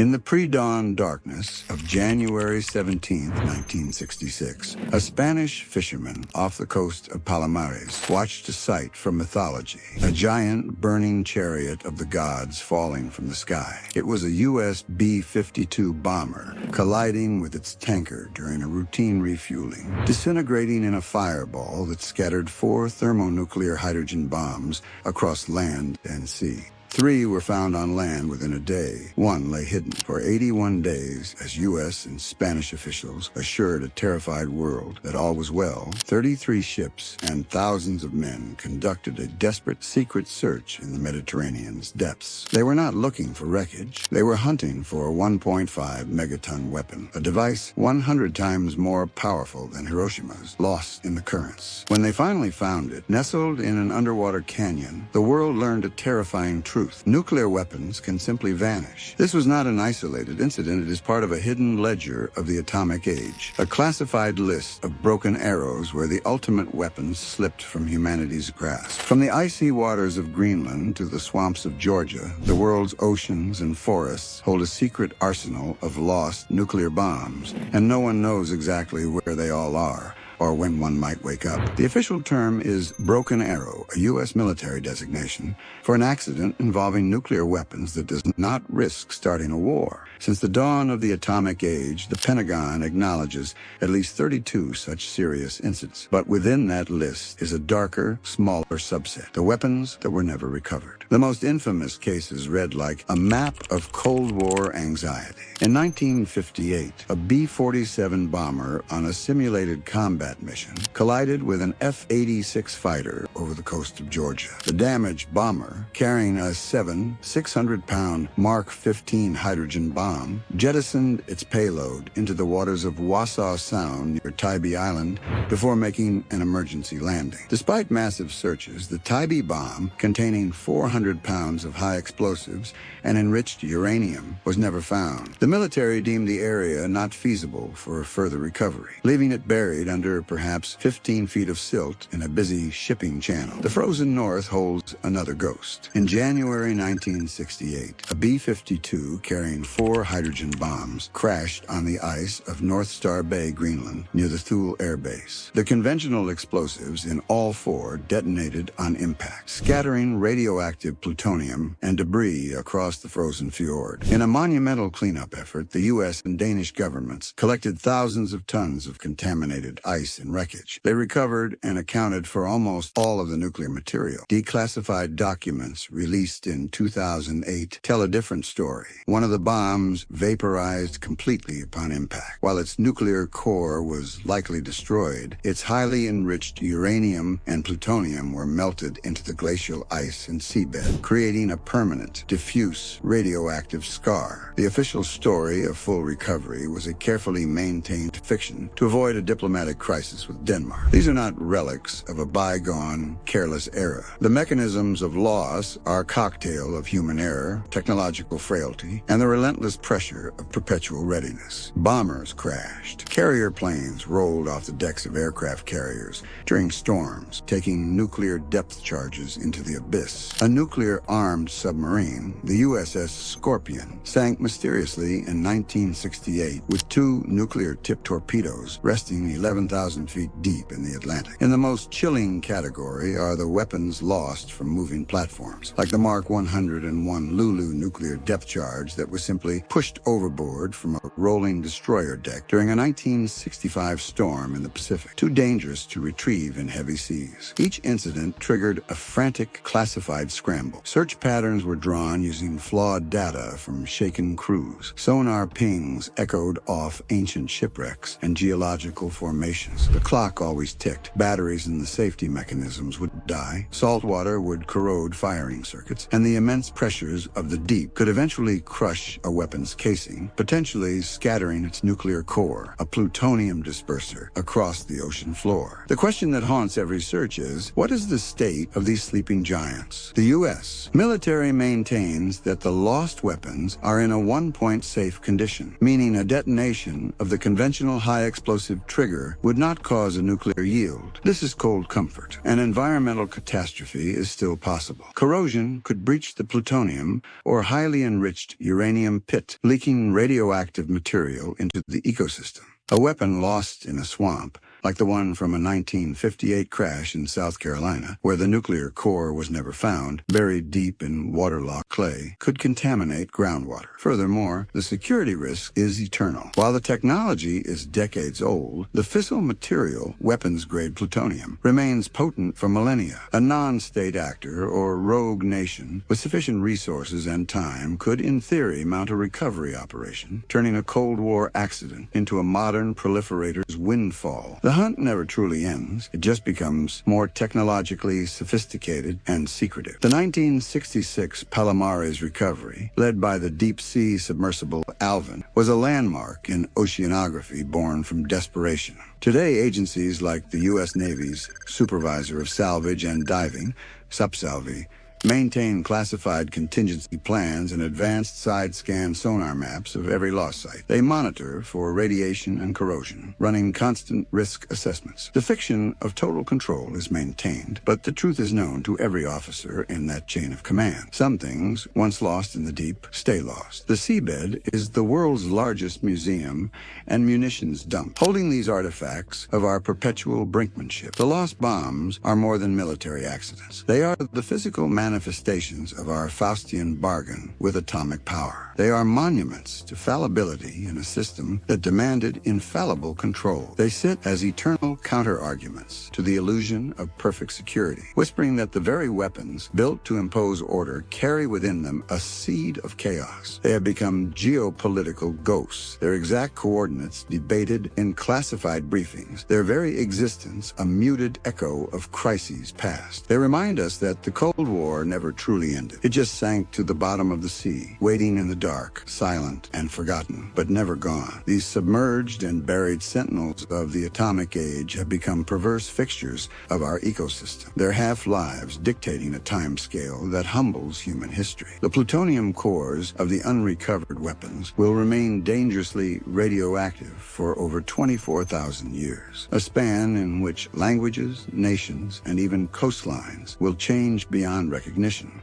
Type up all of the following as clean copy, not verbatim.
In the pre-dawn darkness of January 17, 1966, a Spanish fisherman off the coast of Palomares watched a sight from mythology, a giant burning chariot of the gods falling from the sky. It was a U.S. B-52 bomber colliding with its tanker during a routine refueling, disintegrating in a fireball that scattered 4 thermonuclear hydrogen bombs across land and sea. 3 were found on land within a day. 1 lay hidden for 81 days as U.S. and Spanish officials assured a terrified world that all was well. 33 ships and thousands of men conducted a desperate secret search in the Mediterranean's depths. They were not looking for wreckage. They were hunting for a 1.5 megaton weapon, a device 100 times more powerful than Hiroshima's, lost in the currents. When they finally found it, nestled in an underwater canyon, the world learned a terrifying truth. Nuclear weapons can simply vanish. This was not an isolated incident. It is part of a hidden ledger of the atomic age, a classified list of broken arrows where the ultimate weapons slipped from humanity's grasp. From the icy waters of Greenland to the swamps of Georgia, the world's oceans and forests hold a secret arsenal of lost nuclear bombs, and no one knows exactly where they all are, or when one might wake up. The official term is broken arrow, a U.S. military designation for an accident involving nuclear weapons that does not risk starting a war. Since the dawn of the atomic age, the Pentagon acknowledges at least 32 such serious incidents. But within that list is a darker, smaller subset, the weapons that were never recovered. The most infamous cases read like a map of Cold War anxiety. In 1958, a B-47 bomber on a simulated combat mission collided with an F-86 fighter over the coast of Georgia. The damaged bomber, carrying a 600-pound Mark 15 hydrogen bomb, jettisoned its payload into the waters of Wassaw Sound near Tybee Island before making an emergency landing. Despite massive searches, the Tybee bomb, containing 400 pounds of high explosives and enriched uranium, was never found. The military deemed the area not feasible for further recovery, leaving it buried under perhaps 15 feet of silt in a busy shipping channel. The frozen north holds another ghost. In January 1968, a B-52 carrying 4 hydrogen bombs crashed on the ice of North Star Bay, Greenland, near the Thule Air Base. The conventional explosives in all 4 detonated on impact, scattering radioactive plutonium and debris across the frozen fjord. In a monumental cleanup effort, the U.S. and Danish governments collected thousands of tons of contaminated ice and wreckage. They recovered and accounted for almost all of the nuclear material. Declassified documents released in 2008 tell a different story. One of the bombs vaporized completely upon impact. While its nuclear core was likely destroyed, its highly enriched uranium and plutonium were melted into the glacial ice and seabed, creating a permanent, diffuse radioactive scar. The official story of full recovery was a carefully maintained fiction to avoid a diplomatic crisis with Denmark. These are not relics of a bygone, careless era. The mechanisms of loss are a cocktail of human error, technological frailty, and the relentless pressure of perpetual readiness. Bombers crashed. Carrier planes rolled off the decks of aircraft carriers during storms, taking nuclear depth charges into the abyss. A nuclear-armed submarine, the USS Scorpion, sank mysteriously in 1968 with 2 nuclear-tipped torpedoes resting 11,000 feet deep in the Atlantic. In the most chilling category are the weapons lost from moving platforms, like the Mark 101 Lulu nuclear depth charge that was simply pushed overboard from a rolling destroyer deck during a 1965 storm in the Pacific, too dangerous to retrieve in heavy seas. Each incident triggered a frantic classified scramble. Search patterns were drawn using flawed data from shaken crews. Sonar pings echoed off ancient shipwrecks and geological formations. The clock always ticked. Batteries in the safety mechanisms would die. Salt water would corrode firing circuits, and the immense pressures of the deep could eventually crush a weapon's casing, potentially scattering its nuclear core, a plutonium disperser, across the ocean floor. The question that haunts every search is, what is the state of these sleeping giants? The U.S. military maintains that the lost weapons are in a one-point safe condition, meaning a detonation of the conventional high-explosive trigger would not cause a nuclear yield. This is cold comfort. An environmental catastrophe is still possible. Corrosion could breach the plutonium or highly enriched uranium pit, leaking radioactive material into the ecosystem. A weapon lost in a swamp, like the one from a 1958 crash in South Carolina, where the nuclear core was never found, buried deep in waterlogged clay, could contaminate groundwater. Furthermore, the security risk is eternal. While the technology is decades old, the fissile material, weapons-grade plutonium, remains potent for millennia. A non-state actor or rogue nation with sufficient resources and time could, in theory, mount a recovery operation, turning a Cold War accident into a modern proliferator's windfall. The hunt never truly ends. It just becomes more technologically sophisticated and secretive. The 1966 Palomares recovery, led by the deep-sea submersible Alvin, was a landmark in oceanography born from desperation. Today, agencies like the U.S. Navy's Supervisor of Salvage and Diving, SUPSALVI, maintain classified contingency plans and advanced side-scan sonar maps of every lost site. They monitor for radiation and corrosion, running constant risk assessments. The fiction of total control is maintained, but the truth is known to every officer in that chain of command. Some things, once lost in the deep, stay lost. The seabed is the world's largest museum and munitions dump, holding these artifacts of our perpetual brinkmanship. The lost bombs are more than military accidents. They are the physical manifestations of our Faustian bargain with atomic power. They are monuments to fallibility in a system that demanded infallible control. They sit as eternal counter-arguments to the illusion of perfect security, whispering that the very weapons built to impose order carry within them a seed of chaos. They have become geopolitical ghosts, their exact coordinates debated in classified briefings, their very existence a muted echo of crises past. They remind us that the Cold War never truly ended. It just sank to the bottom of the sea, waiting in the dark, silent and forgotten, but never gone. These submerged and buried sentinels of the atomic age have become perverse fixtures of our ecosystem, their half-lives dictating a timescale that humbles human history. The plutonium cores of the unrecovered weapons will remain dangerously radioactive for over 24,000 years, a span in which languages, nations, and even coastlines will change beyond recognition.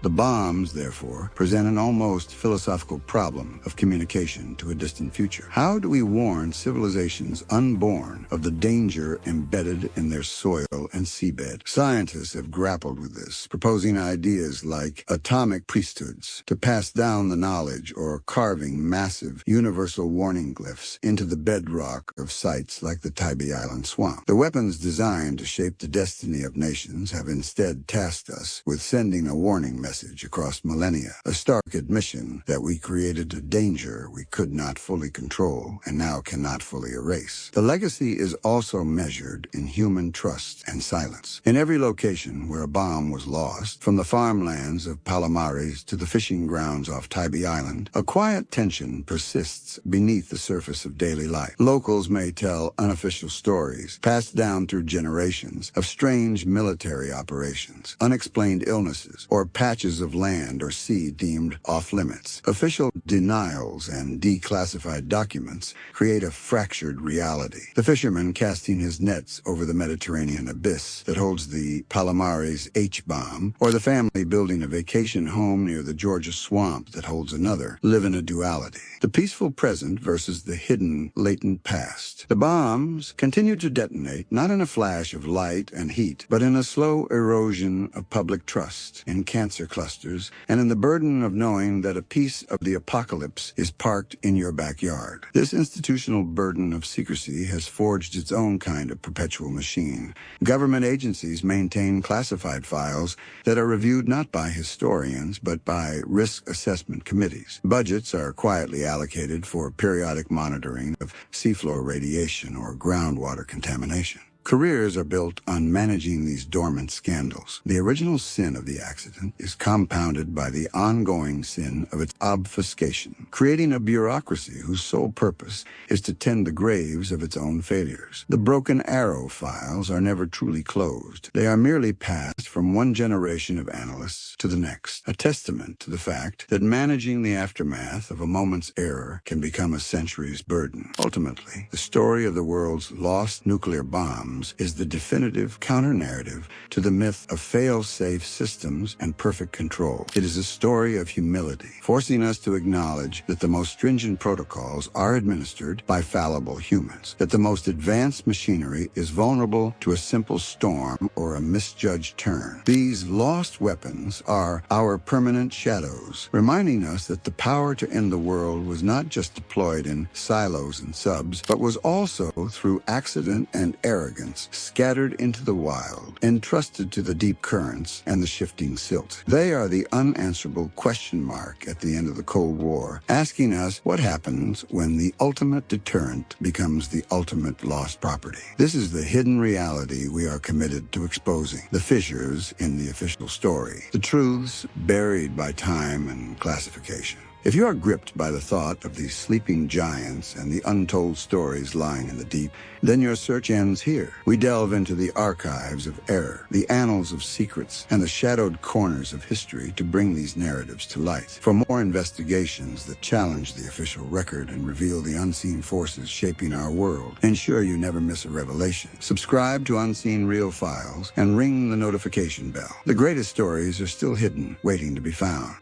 The bombs, therefore, present an almost philosophical problem of communication to a distant future. How do we warn civilizations unborn of the danger embedded in their soil and seabed? Scientists have grappled with this, proposing ideas like atomic priesthoods to pass down the knowledge or carving massive universal warning glyphs into the bedrock of sites like the Tybee Island swamp. The weapons designed to shape the destiny of nations have instead tasked us with sending a warning message across millennia, a stark admission that we created a danger we could not fully control and now cannot fully erase. The legacy is also measured in human trust and silence. In every location where a bomb was lost, from the farmlands of Palomares to the fishing grounds off Tybee Island, a quiet tension persists beneath the surface of daily life. Locals may tell unofficial stories, passed down through generations, of strange military operations, unexplained illnesses, or patches of land or sea deemed off-limits. Official denials and declassified documents create a fractured reality. The fisherman casting his nets over the Mediterranean abyss that holds the Palomares H-bomb, or the family building a vacation home near the Georgia swamp that holds another, live in a duality. The peaceful present versus the hidden, latent past. The bombs continue to detonate, not in a flash of light and heat, but in a slow erosion of public trust, in cancer clusters, and in the burden of knowing that a piece of the apocalypse is parked in your backyard. This institutional burden of secrecy has forged its own kind of perpetual machine. Government agencies maintain classified files that are reviewed not by historians, but by risk assessment committees. Budgets are quietly allocated for periodic monitoring of seafloor radiation or groundwater contamination. Careers are built on managing these dormant scandals. The original sin of the accident is compounded by the ongoing sin of its obfuscation, creating a bureaucracy whose sole purpose is to tend the graves of its own failures. The Broken Arrow files are never truly closed. They are merely passed from one generation of analysts to the next, a testament to the fact that managing the aftermath of a moment's error can become a century's burden. Ultimately, the story of the world's lost nuclear bombs is the definitive counter-narrative to the myth of fail-safe systems and perfect control. It is a story of humility, forcing us to acknowledge that the most stringent protocols are administered by fallible humans, that the most advanced machinery is vulnerable to a simple storm or a misjudged turn. These lost weapons are our permanent shadows, reminding us that the power to end the world was not just deployed in silos and subs, but was also, through accident and arrogance, scattered into the wild, entrusted to the deep currents and the shifting silt. They are the unanswerable question mark at the end of the Cold War, asking us what happens when the ultimate deterrent becomes the ultimate lost property. This is the hidden reality we are committed to exposing, the fissures in the official story, the truths buried by time and classification. If you are gripped by the thought of these sleeping giants and the untold stories lying in the deep, then your search ends here. We delve into the archives of error, the annals of secrets, and the shadowed corners of history to bring these narratives to light. For more investigations that challenge the official record and reveal the unseen forces shaping our world, ensure you never miss a revelation. Subscribe to Unseen Real Files and ring the notification bell. The greatest stories are still hidden, waiting to be found.